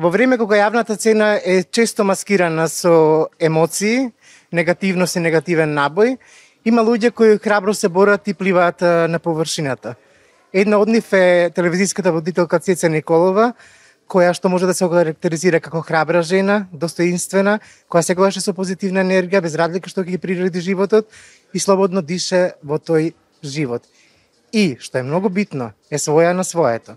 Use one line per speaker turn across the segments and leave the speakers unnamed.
Во време кога јавната цена е често маскирана со емоции, негативност и негативен набој, има луѓе кои храбро се борат и пливаат на површината. Една од нив е телевизиската водителка Цеца Николова, која што може да се карактеризира како храбра жена, достоинствена, која секогаш е со позитивна енергија, без разлика што ќе ги приреди животот и слободно дише во тој живот. И, што е многу битно, е своја на своето.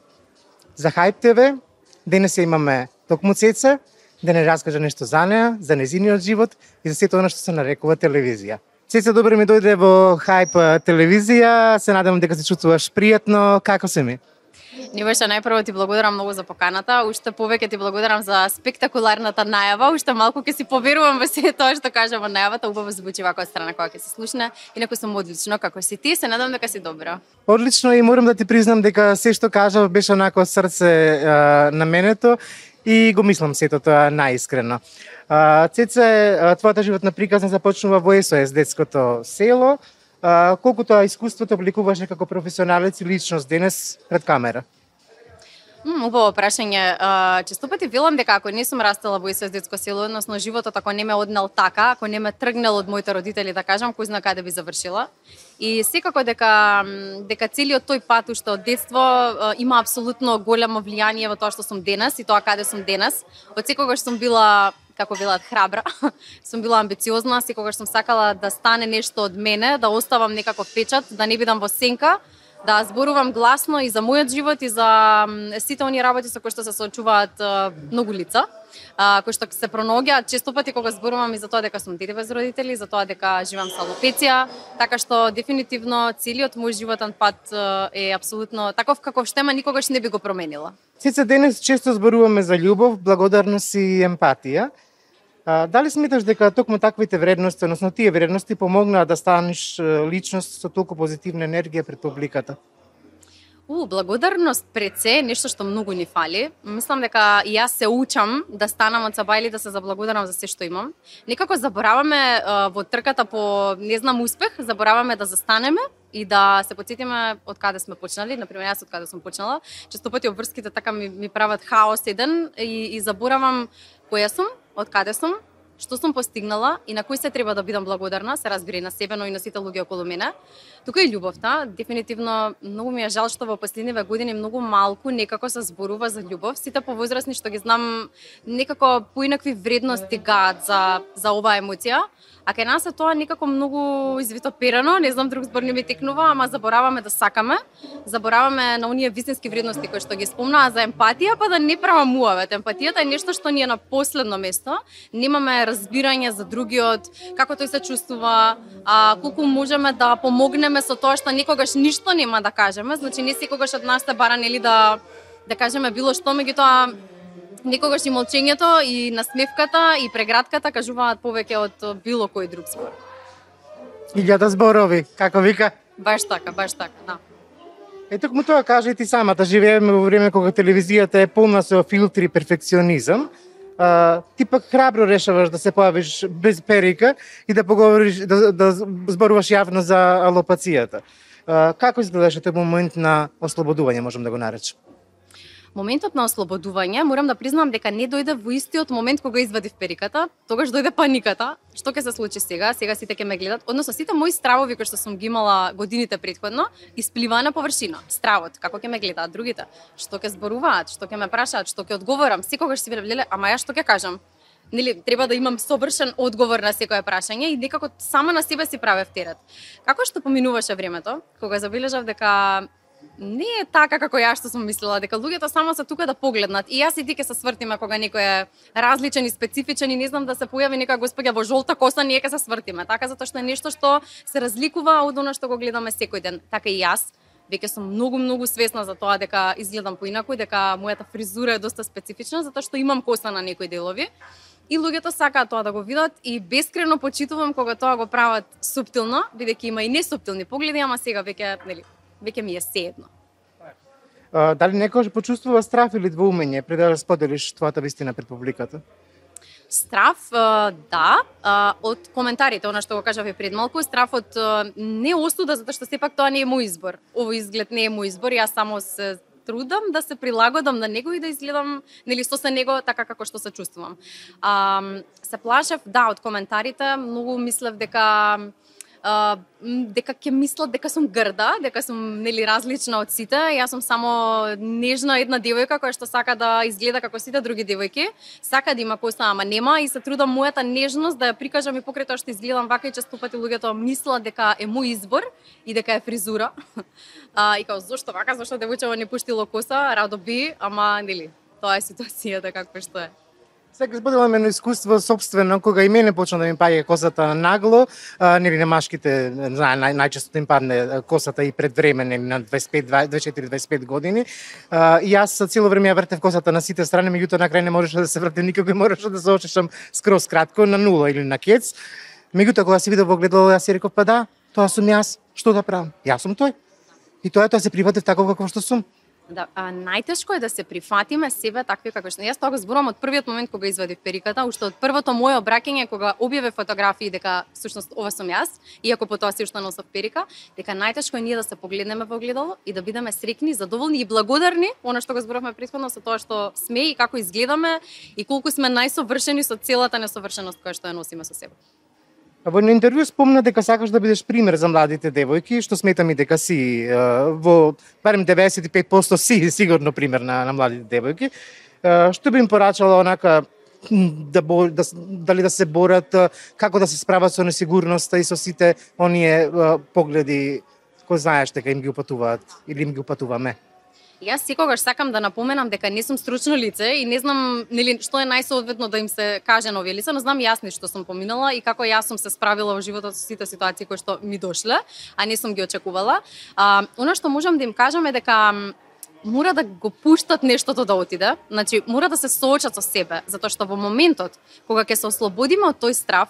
За Hype TV денес ја имаме токму Цеца, да не раскаже нешто за неа, за незиниот живот и за сето она што се нарекува телевизија. Цеца, добро ми дојде во Hype телевизија, се надевам дека се чувствуваш пријатно, како се ми?
Нивоша, најпрво ти благодарам многу за поканата, уште повеќе ти благодарам за спектакуларната најава, уште малку ќе си поверувам во сето тоа што кажа во најавата, убаво звучи вака од страна кога ќе се слушне, инаку сум одлично, како си ти, се надам дека си добро.
Одлично, и морам да ти признам дека се што кажа беше онако од срце на менето и го мислам сето тоа наискрено. Цеца, твојата животна приказна започнува во СОС детското село. Колку тоа искуството обликуваше како професионалец и личност денес пред камера?
Убаво прашање. Често пати велам дека ако не сум растела во СОС детско село, односно животот ако не ме однел така, ако не ме тргнал од моите родители, да кажам, кој зна каде би завршила. И секако дека целиот тој пат уште од детство има апсолутно големо влијание во тоа што сум денес и тоа каде сум денес. Од секогаш сум била, како велат, храбра, сум била амбициозна, секогаш сум сакала да стане нешто од мене, да оставам некаков печат, да не бидам во сенка, да зборувам гласно и за мојот живот и за сите оние работи со кои што се соочуваат многу лица, кои што се пронаоѓаат често пати кога зборувам и за тоа дека сум дете без родители, за тоа дека живеам со алопеција, така што дефинитивно целиот мој животен пат е апсолутно таков каков што никогаш не би го променила.
Цеца, денес често зборуваме за љубов, благодарност и емпатија. Дали сметаш дека токму таквите вредности, односно тие вредности помогнаа да станеш личност со толку позитивна енергија пред публиката?
Благодарност пред се е нешто што многу ни фали. Мислам дека и јас се учам да станам од сабајли да се заблагодарам за се што имам. Некако забораваме во трката по, не знам, успех, забораваме да застанеме и да се потсетиме од каде сме почнали. Например, јас од каде сум почнала. Често пати обврските така ми прават хаос еден и заборавам која сум, од каде сум, што сум постигнала и на кој се треба да бидам благодарна, се разбира и на себе, но и на сите луѓе околу мене. Тука и љубовта, дефинитивно многу ми е жал што во последниве години многу малку некако се зборува за љубов. Сите повозрасни што ги знам некако поинакви вредности гаат за оваа емоција, а кај нас е тоа некако многу извитоперено, не знам, друг збор не ми текнува, ама забораваме да сакаме, забораваме на оние вистински вредности кои што ги спомнаа за емпатија, па да не правам муавет. Емпатијата е нешто што ни е на последно место. Немаме разбирање за другиот, како тој се чувствува, колку можеме да помогнеме со тоа што никогаш ништо нема да кажеме, значи не секогаш од нас се бара нели да кажеме било што, меѓутоа никогаш и молчењето, и насмевката, и прегратката кажуваат повеќе од било кој друг збор.
Илјада зборови, како вика?
Баш така, да.
Токму тоа кажа и ти самата, живееме во време кога телевизијата е полна со филтри и перфекционизам. Ти пак храбро решаваш да се појавиш без перика и да поговориш, да зборуваш јавно за алопацијата. Како изгледаше тој момент на ослободување, можам да го наречам?
Моментот на ослободување, морам да признам дека не дојде во истиот момент кога извадив периката, тогаш дојде паниката. Што ќе се случи сега? Сега сите ќе ме гледат. Односно сите мои стравови кои што сум ги имала годините претходно, испливаа на површина. Стравот, како ќе ме гледаат другите, што ќе зборуваат, што ќе ме прашаат, што ќе одговорам, секогаш си велеле, ама ја што ќе кажам? Нели, треба да имам собршен одговор на секое прашање и некако сама на себе си правев терет. Како што поминуваше времето, кога забележав дека не е така како ја што сум мислела, дека луѓето само се тука да погледнат. И јас и ти ќе се свртиме кога некој е различен и специфичен и не знам да се појави нека господја во жолта коса, ние ќе се свртиме. Така затоа што е нешто што се разликува од она што го гледаме секој ден. Така и јас веќе сум многу свесна за тоа дека изгледам поинаку, дека мојата фризура е доста специфична затоа што имам коса на некои делови. И луѓето сакаат тоа да го видат и бескрено почитувам кога тоа го прават суптилно, бидејќи има и несуптилни погледи, ама сега веќе ми е сеедно.
Дали некој почувствува страф или двоумење пред да споделиш твојата вистина пред публиката?
Страф, да, од коментарите, она што го кажав и пред малку, страф од не осуда, затоа што сепак тоа не е мој избор. Овој изглед не е мој избор, јас само се трудам да се прилагодам на него и да изгледам нели со него така како што се чувствувам. Се плашев од коментарите, многу мислев дека ќе мислат дека сум грда, дека сум нели различна од сите. Јас сум само нежна една девојка која што сака да изгледа како сите други девојки. Сака да има коса, ама нема, и се трудам мојата нежност да ја прикажам и покрај тоа што изгледам вака, и често пати луѓето мислат дека е мој избор и дека е фризура. И као зошто вака, зошто девојчево не пуштило коса, радо би, ама нели, тоа е ситуацијата каква што е.
Сега зборувам едно искуство собствено, кога и мене почна да ми паѓа косата нагло, нели на машките најчесто им падне косата и пред време, нели на 24-25 години. И јас цело време ја вртев косата на сите страни, меѓутоа на крај не можеше да се вртем никако и можеше да се очешам скроз кратко на нула или на кец. Меѓутоа кога се видов во огледало, јас си реков, па да, тоа сум јас, што да правам? Јас сум тој. И тоа се прифатив таков како што сум.
Да, најтешко е да се прифатиме себе такви како што. Јас тоа го зборувам од првиот момент кога извадив периката, уште од првото моје обраќање кога објавив фотографии дека всушност ова сум јас, иако потоа се уште носев перика, дека најтешко е ние да се погледнеме во огледало и да бидеме среќни, задоволни и благодарни, она што го зборувавме претходно, со тоа што сме и како изгледаме и колку сме најсовршени со целата несовршеност која што ја носиме со себе.
Во едно интервју спомна дека сакаш да бидеш пример за младите девојки, што сметам и дека си во барем 95% си сигурно пример на младите девојки. Што би им порачала онака дали да се борат, како да се справат со несигурноста и со сите оние погледи кои знаеш дека им ги упатуваат или им ги упатуваме?
Јас секогаш сакам да напоменам дека не сум стручно лице и не знам нели што е најсоодветно да им се каже на овие лица, но знам јас што сум поминала и како јас сум се справила во животот со сите ситуации кои што ми дошле, а не сум ги очекувала. Она што можам да им кажам е дека мора да го пуштат нештото да отиде, значи мора да се соочат со себе, затоа што во моментот кога ќе се ослободиме од тој страв,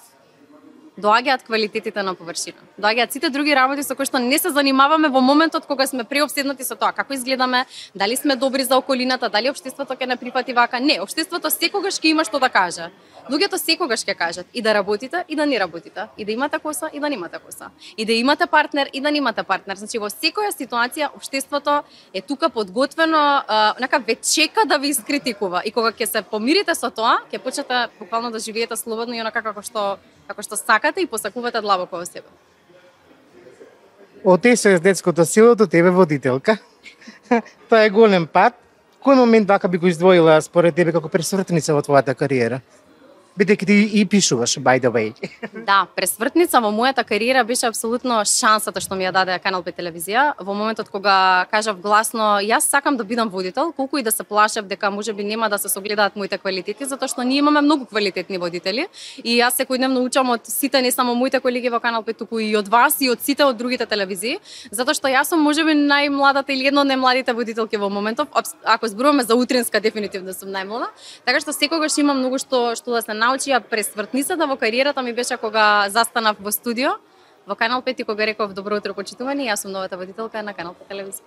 доаѓаат квалитетите на површина. Доаѓаат сите други работи со кои што не се занимаваме во моментот кога сме преопседнати со тоа како изгледаме, дали сме добри за околината, дали општеството ќе не прифати вака. Не, општеството секогаш ќе има што да каже. Луѓето секогаш ќе кажат и да работите и да не работите, и да имате коса и да немате коса, и да имате партнер и да немате партнер. Значи во секоја ситуација општеството е тука подготвено, ве чека да ви искритикува, и кога ќе се помирите со тоа, ќе почнете буквално да живеете слободно и онака како што сакате и посакувате длабоко во себе.
Од СОС детското село до тебе водителка. Тоа е голем пат. Кој момент вака би го издвоила според тебе како пресвртница во твојата кариера? Бидејќи ти и пишуваш, by the way.
Да, пресвртница во мојата кариера беше апсолутно шансата што ми ја даде Канал 5 телевизија. Во моментот кога кажав гласно, јас сакам да бидам водител, колку и да се плашев дека можеби нема да се согледаат моите квалитети, затоа што ние имаме многу квалитетни водители и јас секојдневно учам од сите, не само моите колеги во Канал 5, туку и од вас и од сите од другите телевизии, затоа што јас сум можеби најмладата или една од најмладите водителки во моментов. Ако зборуваме за утринска, дефинитивно сум најмлада, така што секогаш имам многу што да се научи. Пресвртницата во кариерата ми беше кога застанав во студио во Канал 5 и кога реков добро утро почитувани, јас сум новата водителка на Канал 5 телевизија.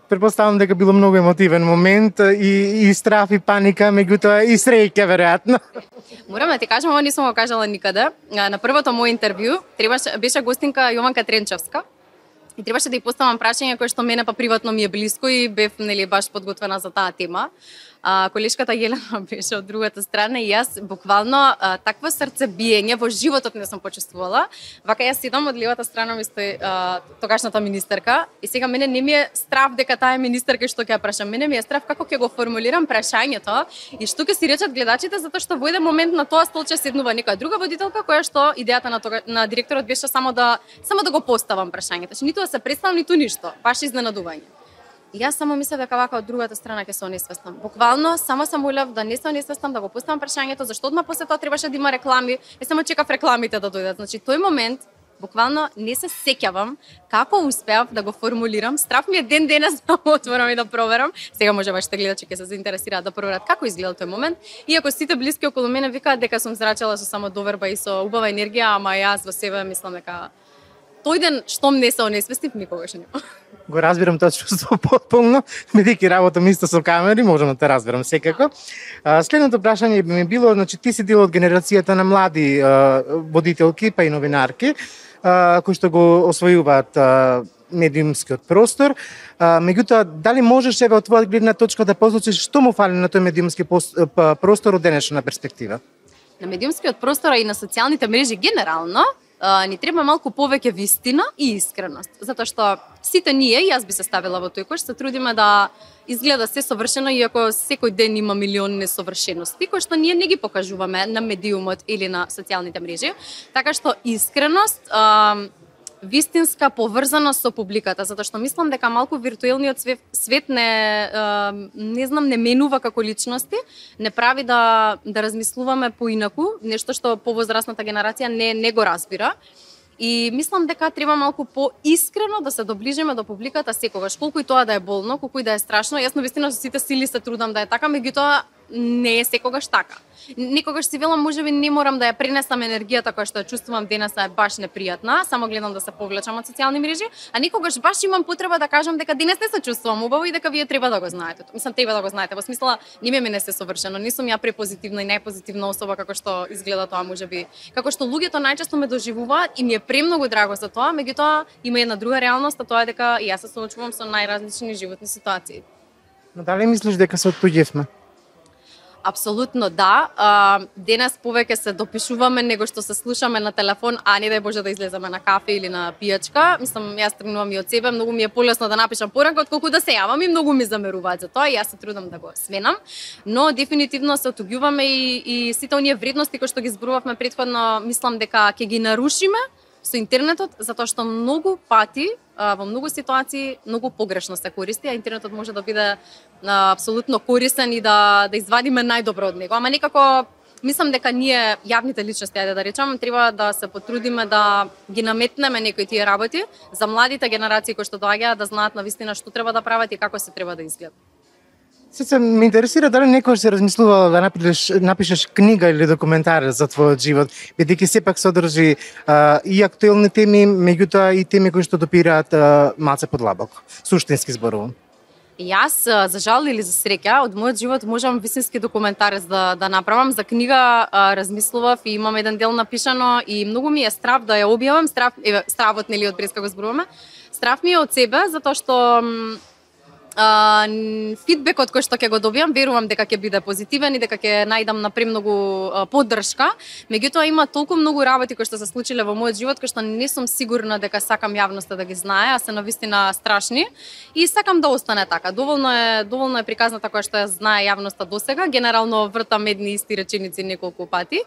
Предпоставам дека било многу емотивен момент и страф и паника, меѓутоа и среќа веројатно.
Морам да ти кажам, ова не сум го кажала никаде. На првото мој интервју беше гостинка Јованка Тренчевска. И требаше да ја поставам прашање кое што мене па приватно ми е блиско и бев баш подготвена за таа тема. Колешката Јелена беше од другата страна и јас буквално такво срцебиење во животот не сум почувствувала. Вака јас седам од левата страна ми стои тогашната министерка и сега мене не ми е страв дека таа е министерка што ќе ја прашам. Мене ми е страв како ќе го формулирам прашањето и што ќе си речат гледачите, затоа што во еден момент на тоа столче седнува некоја друга водителка која што идејата на директорот беше само да го поставам прашањето. Ниту да се представам, ниту ништо. Баш изненадување. И јас само мислев дека вака од другата страна ќе се онесвестам. Буквално само сам улев да не се онесвестам, да го поставам прашањето, зашто одма после тоа требаше да има реклами. Е само чекав рекламите да дојдат. Значи тој момент буквално не се сеќавам како успеав да го формулирам. Страв ми е ден денес да отворам и да проверам. Сега може вашите гледачи ќе се заинтересираат да проверат како изгледа тој момент. Иако сите блиски околу мене викаат дека сум зрачала со само доверба и со убава енергија, ама јас во себе мислам дека тој ден штом не се онесвестив, никогаш не.
Го разбирам тоа чувство потполно, бидејќи работам исто со камери, можам да те разберам секако. Следното прашање би ми било, значи ти си дел од генерацијата на млади водителки па и новинарки, кои што го освојуваат медиумскиот простор. Меѓутоа, дали можеш еве од твоја гледна точка да посочиш што му фали на тој медиумски простор од денешна перспектива?
На медиумскиот простор и на социјалните мрежи генерално ни треба малку повеќе вистина и искреност. Затоа што сите ние, јас би се ставила во тој кош, се трудиме да изгледа се совршено, иако секој ден има милиони несовршености, кои што ние не ги покажуваме на медиумот или на социјалните мрежи. Така што искреност, вистинска поврзаност со публиката, затоа што мислам дека малку виртуелниот свет не знам, не менува како личности, не прави да размислуваме поинаку, нешто што повозрасната генерација не го разбира. И мислам дека треба малку поискрено да се доближиме до публиката секогаш, колку и тоа да е болно, колку и да е страшно. Јас навистина со сите сили се трудам да е така, меѓутоа не е секогаш така. Некогаш си велам, можеби не морам да ја пренесам енергијата која што ја чувствувам денес е баш непријатна, само гледам да се повлечам од социјални мрежи, а некогаш баш имам потреба да кажам дека денес не се чувствувам убаво и дека вие треба да го знаете. Мислам, треба да го знаете, во смисла не ме се совршено, не сум ја препозитивна и најпозитивна особа како што изгледа тоа можеби, како што луѓето најчесто ме доживуваат и ми е премногу драго за тоа, меѓутоа има една друга реалност, а тоа е дека јас се соочувам со најразлични животни ситуации.
Но дали мислиш дека се оттуѓевме?
Апсолутно да. Денес повеќе се допишуваме него што се слушаме на телефон, а не дај Боже да излеземе на кафе или на пијачка. Мислам, јас тргнувам и од себе, многу ми е полесно да напишам порака отколку да се јавам и многу ми замеруваат за тоа и јас се трудам да го сменам. Но дефинитивно се оттуѓуваме и сите оние вредности кои што ги зборувавме претходно, мислам дека ќе ги нарушиме со интернетот, затоа што многу пати, во многу ситуации, многу погрешно се користи, а интернетот може да биде апсолутно корисен и да извадиме најдобро од него. Ама некако, мислам дека ние, јавните личности, ајде да речам, треба да се потрудиме да ги наметнеме некои тие работи за младите генерации кои што доаѓаат да знаат навистина што треба да прават и како се треба да изгледа.
Се ме интересира дали некој се размислувал да напишеш книга или документар за твојот живот, бидејќи сепак содржи и актуелни теми, меѓутоа и теми кои што допираат малце подлабоко. Суштински зборувам.
Јас, за жал или за среќа, од мојот живот можам вистински документарец да направам. За книга размислував и имам еден дел напишано и многу ми е страв да ја објавам. Стравот, нели, од преска го зборуваме. Страв ми е од себе, затоа што фидбекот кој што ќе го добијам, верувам дека ќе биде позитивен и дека ќе најдам на премногу поддршка. Меѓутоа има толку многу работи кои што се случиле во мојот живот кои што не сум сигурна дека сакам јавноста да ги знае, а се навистина страшни и сакам да остане така. Доволно е приказната која што ја знае јавноста досега. Генерално вртам едни исти реченици неколку пати.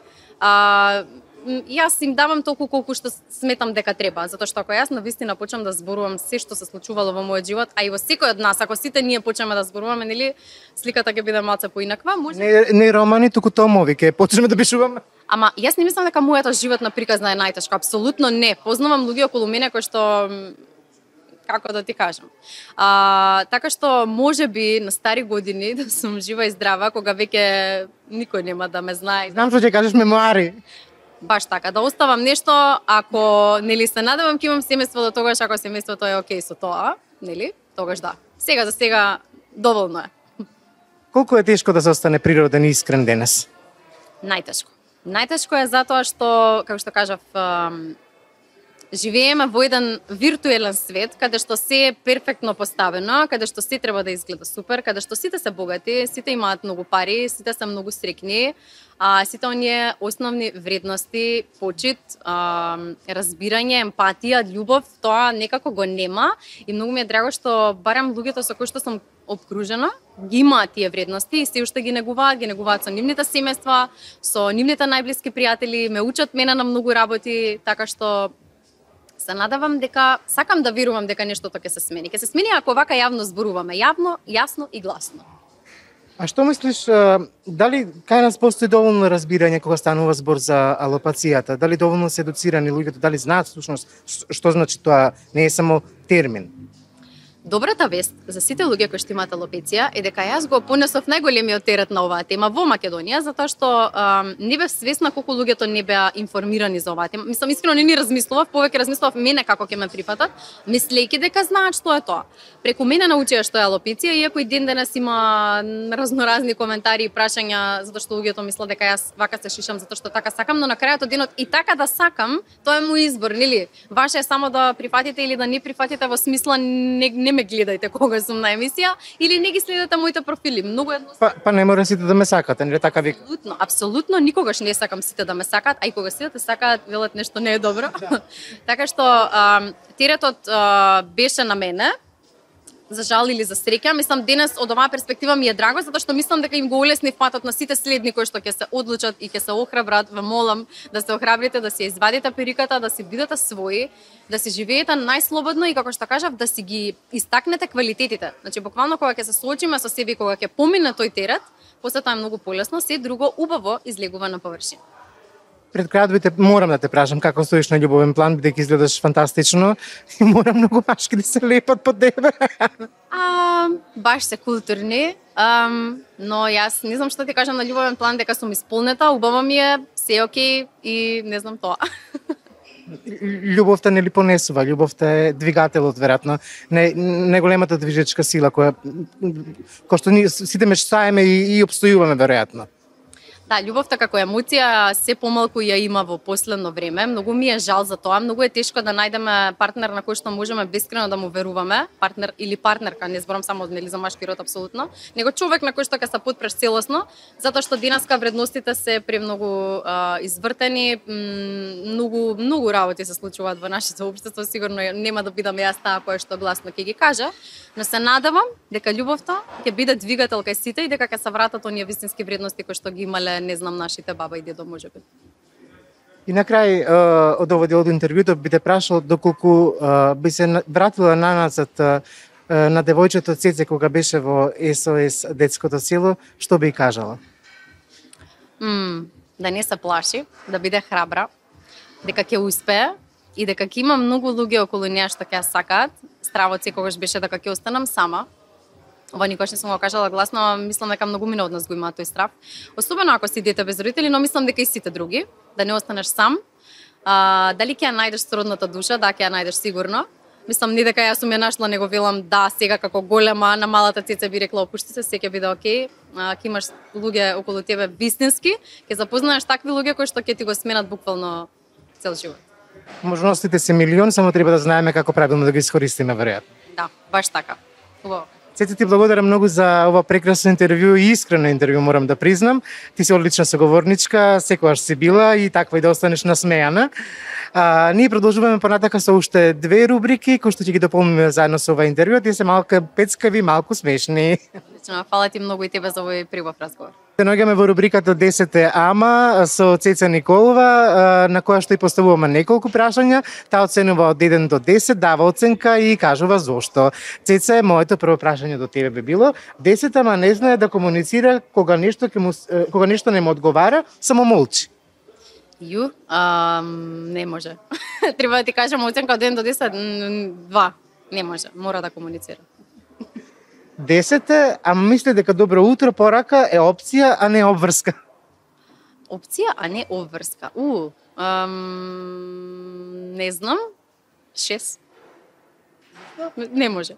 Јас им давам толку колку што сметам дека треба, затоа што ако јас навистина почнам да зборувам се што се случувало во мојот живот, а и во секој од нас, ако сите ние почнеме да зборуваме, нели, сликата ќе биде малце поинаква, може.
Не романи, туку томови, ќе почнеме да пишуваме.
Ама јас не мислам дека мојата животна приказна е најтешка, апсолутно не. Познавам луѓе околу мене кои што како да ти кажам. Така што можеби на стари години да сум жива и здрава, кога веќе никој нема да ме знае.
Знам што ќе кажеш мемуари.
Баш така, да оставам нешто, ако нели се надевам ќе имам семејство до тогаш, ако семејството е окей со тоа, нели? Тогаш да. Сега за сега доволно е.
Колку е тешко да се остане природен и искрен денес?
Најтешко. Најтешко е затоа што, како што кажав, живееме во еден виртуелен свет, каде што се е перфектно поставено, каде што се треба да изгледа супер, каде што сите се богати, сите имаат многу пари, сите се многу среќни, сите оние основни вредности, почит, разбирање, емпатија, љубов, тоа некако го нема и многу ми е драго што барем луѓето со кои што сум обкружена ги имаат тие вредности и се уште ги негуваат со нивните семејства, со нивните најблиски пријатели, ме учат мене на многу работи, така што се надавам дека, сакам да верувам дека нештото ќе се смени. Ќе се смени ако вака јавно зборуваме, јавно, јасно и гласно.
А што мислиш, дали кај нас постои доволно разбирање кога станува збор за алопацијата? Дали доволно се едуцирани луѓето, дали знаат всушност што значи тоа, не е само термин?
Добрата вест за сите луѓе кои што имаат алопеција е дека јас го понесов најголемиот терет на оваа тема во Македонија, затоа што не бев свесна колку луѓето не беа информирани за оваа тема. Мислам, искрено не ни размислував, повеќе размислував мене како ќе ме прифатат, мислејќи дека знаат што е тоа. Преку мене научија што е алопеција, иако и ден денес има разноразни коментари и прашања затоа што луѓето мислат дека јас вака се шишам затоа што така сакам, но на крајот од денот и така да сакам, тоа е мој избор, нели? Ваше е само да прифатите или да не прифатите, во смисла не ме гледајте кога сум на емисија или не ги следете моите профили. Многу едноставно.
Па не мора сите да ме сакате, нели така вика?
Апсолутно, никогаш не сакам сите да ме сакаат, а и кога сите те сакаат, велат нешто не е добро. Да. Така што теретот беше на мене. За жал или за среќа, мислам денес од оваа перспектива ми е драго затоа што мислам дека им го улеснив патот на сите следни кои што ќе се одлучат и ќе се охрабрат. Ве молам да се охрабрите, да се извадите периката, да си бидете своји, да си живеете најслободно и како што кажав да си ги истакнете квалитетите. Значи буквално кога ќе се соочиме со себе и кога ќе помине тој терет, после тоа е многу полесно, се друго убаво излегува на површина.
Пред крајот морам да те прашам како стоиш на љубовен план, бидејќи изгледаш фантастично и морам многу машки да се лепат под тебе.
Баш се културни, но јас не знам што ти кажам на љубовен план, дека сум исполнета, убаво ми е, се окей и не знам тоа.
Љубовта не ли понесува, љубовта е двигателот веројатно, не големата движечка сила која што сите мечтаеме и обстојуваме веројатно.
Да, љубовта како емоција се помалку ја има во последно време. Многу ми е жал за тоа. Многу е тешко да најдеме партнер на кој што можеме бескрено да му веруваме, партнер или партнерка, не зборам само нели за машки род апсолутно, него човек на кој што ќе се потпреш целосно, затоа што денеска вредностите се премногу извртени, многу работи се случуваат во нашето општество, сигурно нема да бидам јас таа која што гласно ќе ги каже, но се надевам дека љубовта ќе биде двигател кај сите и дека ќе се вратат оние вистински вредности кои што ги имале не знам нашите баба и дедо можеби.
И на крај од овој дел од интервјуто би те прашал доколку би се вратила наназад на девојчето Цеце кога беше во СОС детското село, што би кажала?
Да не се плаши, да биде храбра, дека ќе успее и дека ќе има многу луѓе околу неа што ќе ја сакаат. Стравот секогаш беше дека ќе останам сама. Ова никош не сум го кажала гласно, мислам дека многу мина од нас го имаат тој страв. Особено ако си дете без родители, но мислам дека и сите други, да не останеш сам. Дали ќе ја најдеш сродната душа? Да, ќе ја најдеш сигурно. Мислам не дека јас сум ја нашла, него велам да, сега како голема на малата Цеца би рекла опушти се ќе биде окей. Ќе имаш луѓе околу тебе вистински, ќе запознаеш такви луѓе кои што ќе ти го сменат буквално цел живот.
Можностите се милион, само треба да знаеме како правилно да ги искористиме веројатно.
Да, баш така. Убаво.
Цеце, ти благодарам многу за ова прекрасно интервју и искрено интервју, морам да признам. Ти си одлична соговорничка, секогаш си била и таква и да останеш насмејана. Ние продолжуваме понатака со уште две рубрики кои што ќе ги дополниме заедно со ова интервју. Тие се малку пецкави, малку смешни.
Одлично, фала ти многу и тебе за овој прибав разговор.
Се наоѓаме во рубриката 10 ама со Цеца Николова, на која што и поставуваме неколку прашања. Таа оценува од 1 до 10, дава оценка и кажува зошто. Цеца, моето прво прашање до тебе би било: 10 ама не знае да комуницира кога нешто не му одговара, само молчи.
Не може. Треба да ти кажам оценка од 1 до 10, 2. Не може, мора да комуницира.
10, а мисли дека добро утро порака е опција, а не обврска.
Опција, а не обврска. Не знам. 6. Не може.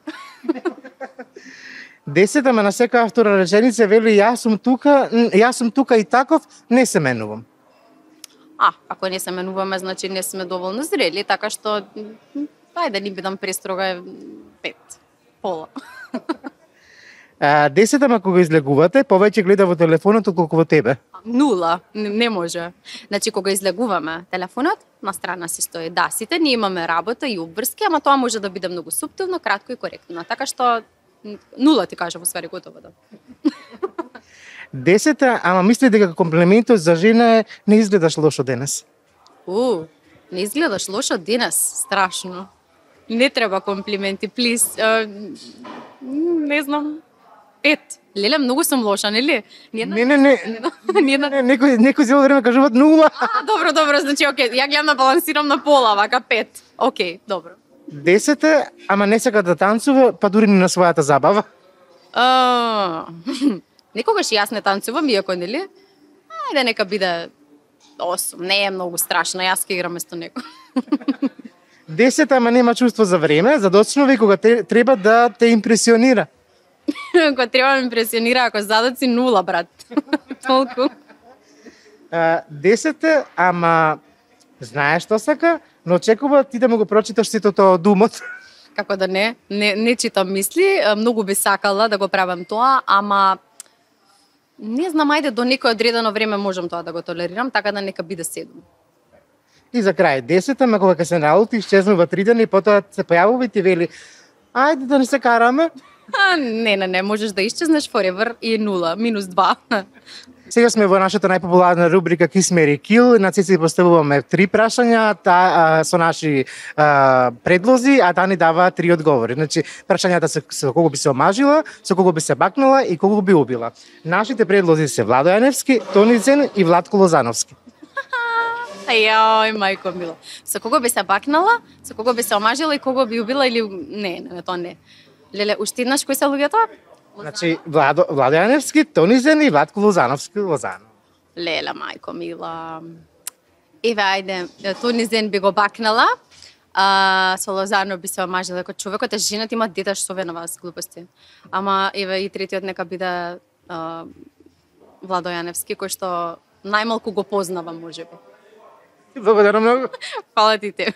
10, ама на секоја втора реченица вели јас сум тука и таков, не се менувам.
Ако не се менуваме, значи не сме доволно зрели, така што ајде не бидам престрога, 5. Пола.
10, ама кога излегувате, повеќе гледа во телефонот отколку во тебе.
0, не може. Значи кога излегуваме, телефонот на страна си стои. Да, сите ние имаме работа и обврски, ама тоа може да биде многу суптилно, кратко и коректно. Така што 0 ти кажа во ствари готово да.
10, ама мисли дека комплиментот за жена е не изгледаш лошо денес.
Не изгледаш лошо денес, страшно. Не треба комплименти, плиз. Не знам. 5. Леле, многу сум лоша, нели?
Не. Некој цело време кажуваат 0.
Добро, значи окей, ја гледам да балансирам на пола, вака 5. Окей, добро.
10, ама не сака да танцува, па дури ни на својата забава.
Некогаш и јас не танцувам, иако нели? Ајде нека биде 8, не е многу страшно, јас ќе играм место него.
10, ама нема чувство за време, задочно ви кога треба да те импресионира.
Кога треба да ме импресионира, ако задоци 0, брат. Толку.
10, ама знаеш што сака, но очекува ти да му го прочиташ сето тоа од умот.
Како да не читам мисли, многу би сакала да го правам тоа, ама не знам, ајде до некој одредено време можам тоа да го толерирам, така да нека биде 7.
И за крај 10, ама кога ќе се налути, исчезнува 3 дена и потоа се појавува и ти вели ајде да не се караме.
Не, можеш да исчезнеш forever и 0, -2.
Сега сме во нашата најпопуларна рубрика Kiss Mary Kill. На Цеци поставуваме 3 прашања со наши предлози, а таа ни дава 3 одговори. Значи, прашањата се со кого би се омажила, со кого би се бакнала и кого би убила. Нашите предлози се Владо Јаневски, Тони Зен и Владко Лозановски.
Ајој, мајко мила. Со кого би се бакнала, со кого би се омажила и кого би убила или не, тоа не. Леле, уште еднаш кои се луѓето?
Значи, Владо Јаневски, Тони Зен и Владко Лозановски, Лозано.
Леле, мајко мила. Еве, ајде, Тони Зен би го бакнала, со Лозано би се омажила, како човекот е женат, има дете, што ве на вас глупости. Ама, еве, и третиот нека биде Владо Јаневски, кој што најмалку го познавам, можеби.
Благодарам многу.
Фала ти те.